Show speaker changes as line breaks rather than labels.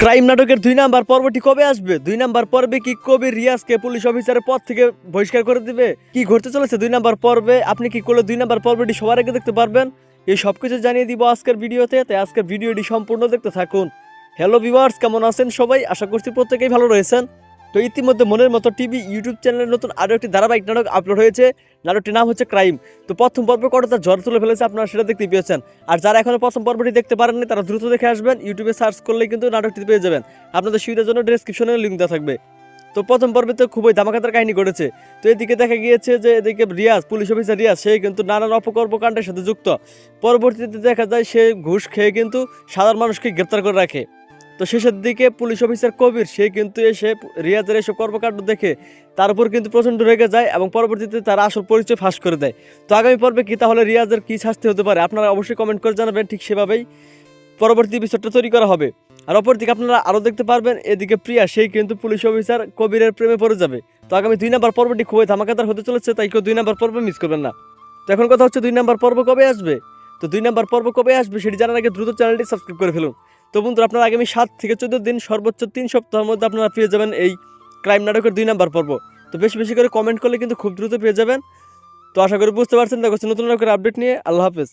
Crime নাটকের 2 number পর্বটি কবে আসবে? 2 নাম্বার পর্বে কি কবির রিয়াজকে পুলিশ অফিসারের পদ থেকে বহিষ্কার করে দিবে? কি ঘটতে চলেছে 2 নাম্বার পর্বে? আপনি কি করলে 2 নাম্বার পর্বটি সবার আগে দেখতে পারবেন? এই সবকিছু জানিয়ে দিব আজকের ভিডিওতে, তাই আজকের ভিডিওটি সম্পূর্ণ দেখতে থাকুন। হ্যালো ভিউয়ার্স, কেমন আছেন সবাই? আশা করছি প্রত্যেকেই ভালো রয়েছেন। তো ইতিমধ্যে মনের মতো টিভি ইউটিউব চ্যানেলের নতুন আরও একটি ধারাবাহিক নাটক আপলোড হয়েছে। নাটকটির নাম হচ্ছে ক্রাইম। তো প্রথম পর্ব কতটা ঝড় তুলে ফেলেছে আপনারা সেটা দেখতে পেয়েছেন। আর যারা এখনো প্রথম পর্বটি দেখতে পারেননি তারা দ্রুত দেখে আসবেন। ইউটিউবে সার্চ করলেই কিন্তু নাটকটি পেয়ে যাবেন। আপনাদের সুবিধার জন্য ডেসক্রিপশনে লিঙ্ক দেওয়া থাকবে। তো প্রথম পর্বে তো খুবই ধামাকাদার কাহিনী ঘটেছে। তো এদিকে দেখা গিয়েছে যে এদিকে রিয়াজ, পুলিশ অফিসার রিয়াজ, সে কিন্তু নানান অপকর্মকাণ্ডের সাথে যুক্ত। পরবর্তীতে দেখা যায় সে ঘুষ খেয়ে কিন্তু সাধারণ মানুষকে গ্রেপ্তার করে রাখে। তো শেষের দিকে পুলিশ অফিসার কবির সে কিন্তু এসে রিয়াজের এসব কর্মকাণ্ড দেখে তার উপর কিন্তু প্রচণ্ড রেগে যায় এবং পরবর্তীতে তার আসল পরিচয় ফাঁস করে দেয়। তো আগামী পর্বে কি তাহলে রিয়াজের কী শাস্তি হতে পারে আপনারা অবশ্যই কমেন্ট করে জানাবেন। ঠিক সেভাবেই পরবর্তী এপিসোডটা তৈরি করা হবে। আর অপরদিকে আপনারা আরও দেখতে পারবেন এদিকে প্রিয়া সেই কিন্তু পুলিশ অফিসার কবিরের প্রেমে পড়ে যাবে। তো আগামী 2 নাম্বার পর্বটি খুবই ধামাকাদার হতে চলেছে, তাই কেউ 2 নাম্বার পর্ব মিস করবেন না। তো এখন কথা হচ্ছে 2 নাম্বার পর্ব কবে আসবে? তো 2 নাম্বার পর্ব কবে আসবে সেটি জানার আগে দ্রুত চ্যানেলটি সাবস্ক্রাইব করে ফেলুন। তো বন্ধুরা, আপনারা আগামী 7 থেকে 14 দিন সর্বোচ্চ 3 সপ্তাহের মধ্যে আপনারা পেয়ে যাবেন এই ক্রাইম নাটকের 2 নাম্বার পর্ব। তো বেশি বেশি করে কমেন্ট করলে কিন্তু খুব দ্রুত পেয়ে যাবেন। তো আশা করি বুঝতে পারছেন। দেখা হচ্ছে নতুন নাটকের আপডেট নিয়ে। আল্লাহ হাফেজ।